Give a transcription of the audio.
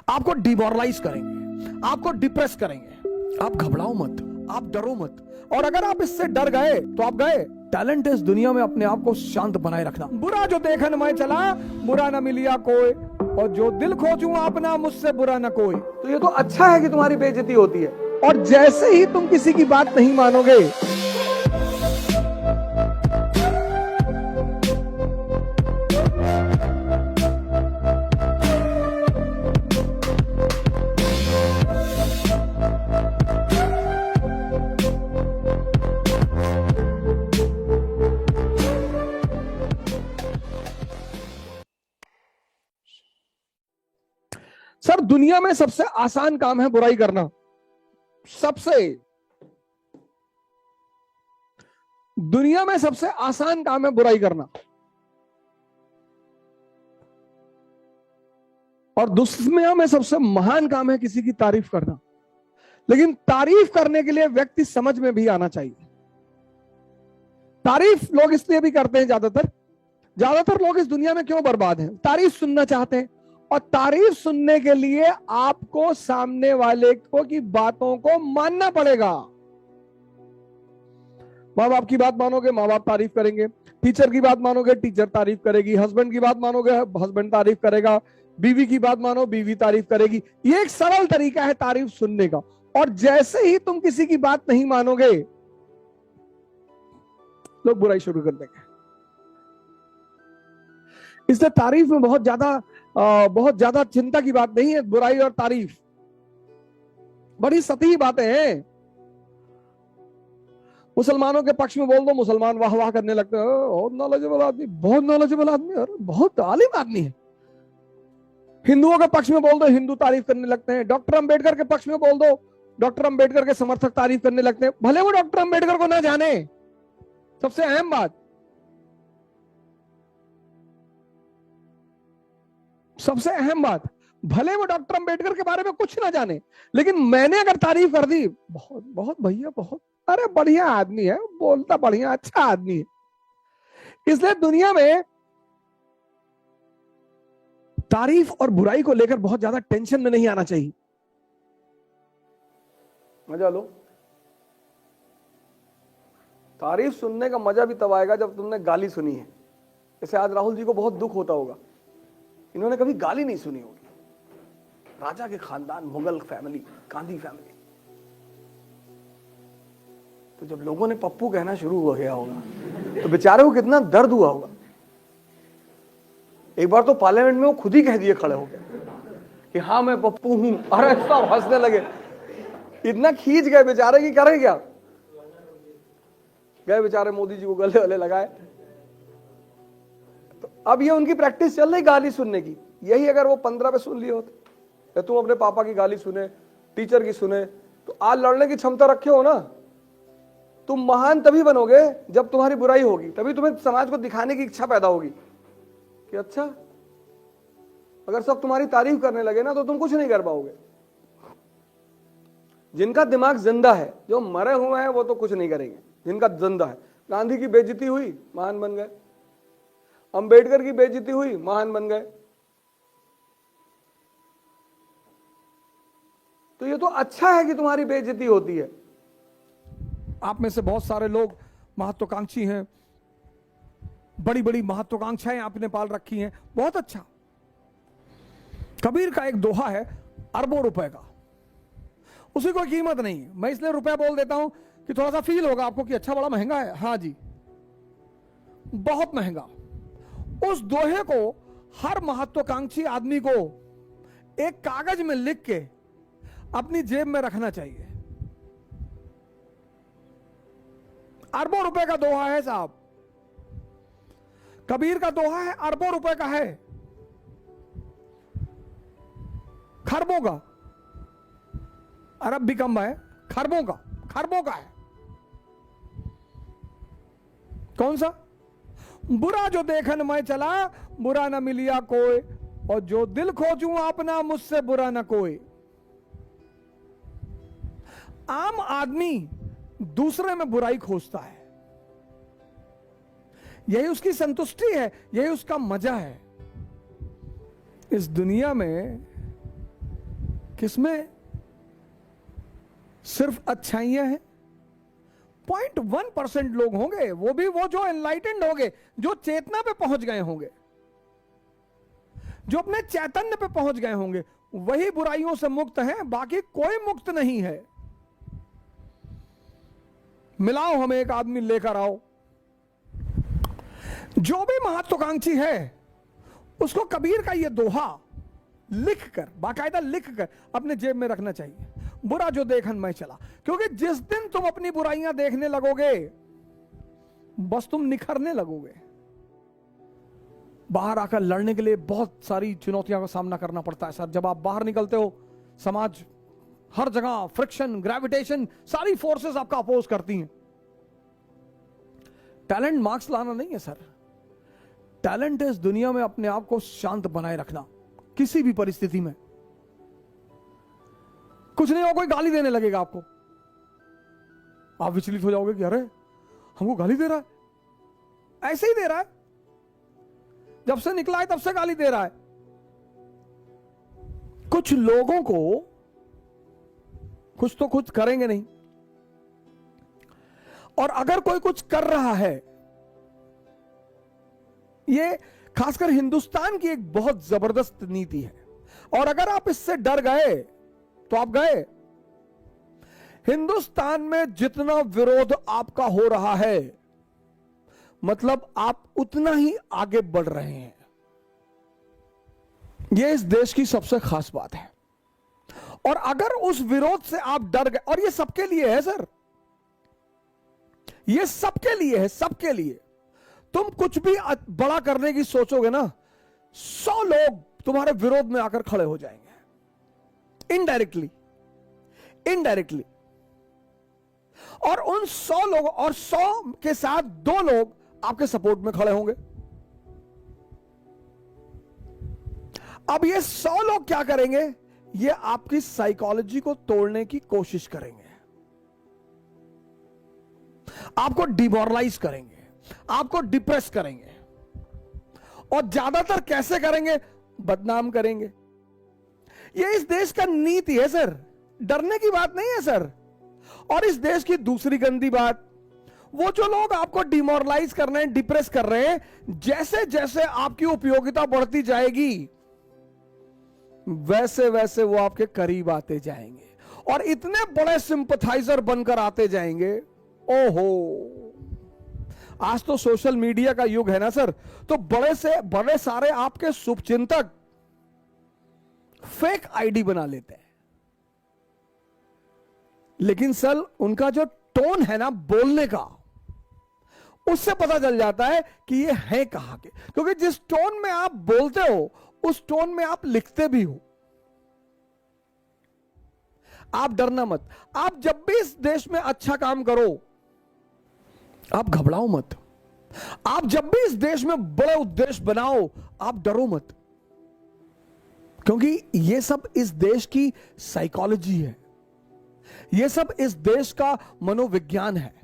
आपको डिमोरलाइज करेंगे, आपको डिप्रेस करेंगे। आप घबराओ मत, आप डरो मत। और अगर आप इससे डर गए तो आप गए। टैलेंट है इस दुनिया में अपने आप को शांत बनाए रखना। बुरा जो देखन मैं चला, बुरा न मिलिया कोई, और जो दिल खोजूं अपना, मुझसे बुरा न कोई। तो ये तो अच्छा है कि तुम्हारी बेइज्जती होती है। और जैसे ही तुम किसी की बात नहीं मानोगे, सर दुनिया में सबसे आसान काम है बुराई करना। दुनिया में सबसे आसान काम है बुराई करना। और दुनिया में सबसे महान काम है किसी की तारीफ करना। लेकिन तारीफ करने के लिए व्यक्ति समझ में भी आना चाहिए। तारीफ लोग इसलिए भी करते हैं, ज्यादातर लोग इस दुनिया में क्यों बर्बाद हैं? तारीफ सुनना चाहते हैं। और तारीफ सुनने के लिए आपको सामने वाले को की बातों को मानना पड़ेगा। माँ बाप की बात मानोगे, माँ बाप तारीफ करेंगे। टीचर की बात मानोगे, टीचर तारीफ करेगी। हस्बैंड की बात मानोगे, हस्बैंड तारीफ करेगा। बीवी की बात मानो, बीवी तारीफ करेगी। ये एक सरल तरीका है तारीफ सुनने का। और जैसे ही तुम किसी की बात नहीं मानोगे, लोग बुराई शुरू कर देंगे। इसलिए तारीफ में बहुत ज्यादा चिंता की बात नहीं है। बुराई और तारीफ बड़ी सतही बातें हैं। मुसलमानों के पक्ष में बोल दो, मुसलमान वाह वाह करने लगते हैं, बहुत नॉलेजेबल आदमी, बहुत नॉलेजेबल आदमी, और बहुत आलिम आदमी है। हिंदुओं के पक्ष में बोल दो, हिंदू तारीफ करने लगते हैं। डॉक्टर अंबेडकर के पक्ष में बोल दो, डॉक्टर अंबेडकर के समर्थक तारीफ करने लगते हैं, भले वो डॉक्टर अंबेडकर को ना जाने। सबसे अहम बात, भले वो डॉक्टर अंबेडकर के बारे में कुछ ना जाने, लेकिन मैंने अगर तारीफ कर दी, बहुत बहुत भैया बहुत, अरे बढ़िया आदमी है, बोलता बढ़िया, अच्छा आदमी है। इसलिए दुनिया में तारीफ और बुराई को लेकर बहुत ज्यादा टेंशन में नहीं आना चाहिए। मजा लो। तारीफ सुनने का मजा भी तब आएगा जब तुमने गाली सुनी है। जैसे आज राहुल जी को बहुत दुख होता होगा, इन्होंने कभी गाली नहीं सुनी होगी। राजा के खानदान, मुगल फैमिली, गांधी फैमिली। तो जब लोगों ने पप्पू कहना शुरू हो गया होगा तो बेचारे को कितना दर्द हुआ होगा। एक बार तो पार्लियामेंट में वो खुद ही कह दिए खड़े हो गए कि हाँ मैं पप्पू हूं। अरे सब हंसने लगे, इतना खींच गए बेचारे की करें क्या। गए बेचारे मोदी जी को गले गले लगाए। तो अब ये उनकी प्रैक्टिस चल रही गाली सुनने की। यही अगर वो 15 पे सुन लिए होते, या तुम अपने पापा की गाली सुने, टीचर की सुने, तो आज लड़ने की क्षमता रखे हो ना। तुम महान तभी बनोगे जब तुम्हारी बुराई होगी, तभी तुम्हें समाज को दिखाने की इच्छा पैदा होगी कि अच्छा, अगर सब तुम्हारी तारीफ करने लगे ना तो तुम कुछ नहीं कर पाओगे। जिनका दिमाग जिंदा है, जो मरे हुए हैं वो तो कुछ नहीं करेंगे। जिनका जिंदा है, गांधी की बेइज्जती हुई, महान बन गए। अंबेडकर की बेइज्जती हुई, महान बन गए। तो ये तो अच्छा है कि तुम्हारी बेइज्जती होती है। आप में से बहुत सारे लोग महत्वाकांक्षी हैं, बड़ी बड़ी महत्वाकांक्षाएं आपने पाल रखी हैं, बहुत अच्छा। कबीर का एक दोहा है, अरबों रुपए का, उसी कोई कीमत नहीं है। मैं इसलिए रुपया बोल देता हूं कि थोड़ा सा फील होगा आपको कि अच्छा बड़ा महंगा है। हाँ जी, बहुत महंगा। उस दोहे को हर महत्वाकांक्षी आदमी को एक कागज में लिख के अपनी जेब में रखना चाहिए। अरबों रुपए का दोहा है साहब। कबीर का दोहा है, अरबों रुपए का है, खरबों का। अरब भी कम है, खरबों का है। कौन सा? बुरा जो देखन मैं चला, बुरा न मिलिया कोई, और जो दिल खोजूं अपना, मुझसे बुरा न कोई। आम आदमी दूसरे में बुराई खोजता है, यही उसकी संतुष्टि है, यही उसका मजा है। इस दुनिया में किसमें सिर्फ अच्छाइयां हैं? 0.1% लोग होंगे, वो भी वो जो एनलाइटेंड होंगे, जो चेतना पे पहुंच गए होंगे, जो अपने चैतन्य पे पहुंच गए होंगे, वही बुराइयों से मुक्त हैं, बाकी कोई मुक्त नहीं है। मिलाओ, हमें एक आदमी लेकर आओ। जो भी महत्वाकांक्षी है उसको कबीर का यह दोहा लिखकर, बाकायदा लिखकर अपने जेब में रखना चाहिए। बुरा जो देखन मैं चला, क्योंकि जिस दिन तुम अपनी बुराइयां देखने लगोगे बस तुम निखरने लगोगे। बाहर आकर लड़ने के लिए बहुत सारी चुनौतियों का सामना करना पड़ता है सर। जब आप बाहर निकलते हो, समाज हर जगह फ्रिक्शन, ग्रेविटेशन, सारी फोर्सेस आपका अपोज करती हैं। टैलेंट मार्क्स लाना नहीं है सर। टैलेंट है इस दुनिया में अपने आप को शांत बनाए रखना किसी भी परिस्थिति में। कुछ नहीं हो, कोई गाली देने लगेगा आपको, आप विचलित हो जाओगे कि अरे हमको गाली दे रहा है। ऐसे ही दे रहा है, जब से निकला है तब से गाली दे रहा है। कुछ लोगों को कुछ तो कुछ करेंगे नहीं, और अगर कोई कुछ कर रहा है, ये खासकर हिंदुस्तान की एक बहुत जबरदस्त नीति है, और अगर आप इससे डर गए तो आप गए। हिंदुस्तान में जितना विरोध आपका हो रहा है, मतलब आप उतना ही आगे बढ़ रहे हैं। यह इस देश की सबसे खास बात है। और अगर उस विरोध से आप डर गए, और ये सबके लिए है सर, ये सबके लिए है, सबके लिए। तुम कुछ भी बड़ा करने की सोचोगे ना, 100 लोग तुम्हारे विरोध में आकर खड़े हो जाएंगे, इनडायरेक्टली, इनडायरेक्टली। और उन 100 लोगों और 100 के साथ 2 लोग आपके सपोर्ट में खड़े होंगे। अब ये 100 लोग क्या करेंगे? ये आपकी साइकोलॉजी को तोड़ने की कोशिश करेंगे, आपको डिमोरलाइज करेंगे, आपको डिप्रेस करेंगे, और ज्यादातर कैसे करेंगे? बदनाम करेंगे। ये इस देश का नीति है सर, डरने की बात नहीं है सर। और इस देश की दूसरी गंदी बात, वो जो लोग आपको डिमोरलाइज कर रहे हैं, डिप्रेस कर रहे हैं, जैसे जैसे आपकी उपयोगिता बढ़ती जाएगी वैसे वैसे वो आपके करीब आते जाएंगे, और इतने बड़े सिंपथाइजर बनकर आते जाएंगे। ओहो, आज तो सोशल मीडिया का युग है ना सर, तो बड़े से बड़े सारे आपके शुभचिंतक फेक आईडी बना लेते हैं। लेकिन सर उनका जो टोन है ना बोलने का, उससे पता चल जाता है कि ये है कहां के। क्योंकि जिस टोन में आप बोलते हो उस टोन में आप लिखते भी हो। आप डरना मत। आप जब भी इस देश में अच्छा काम करो, आप घबराओ मत। आप जब भी इस देश में बड़े उद्देश्य बनाओ, आप डरो मत। क्योंकि ये सब इस देश की साइकोलॉजी है, ये सब इस देश का मनोविज्ञान है।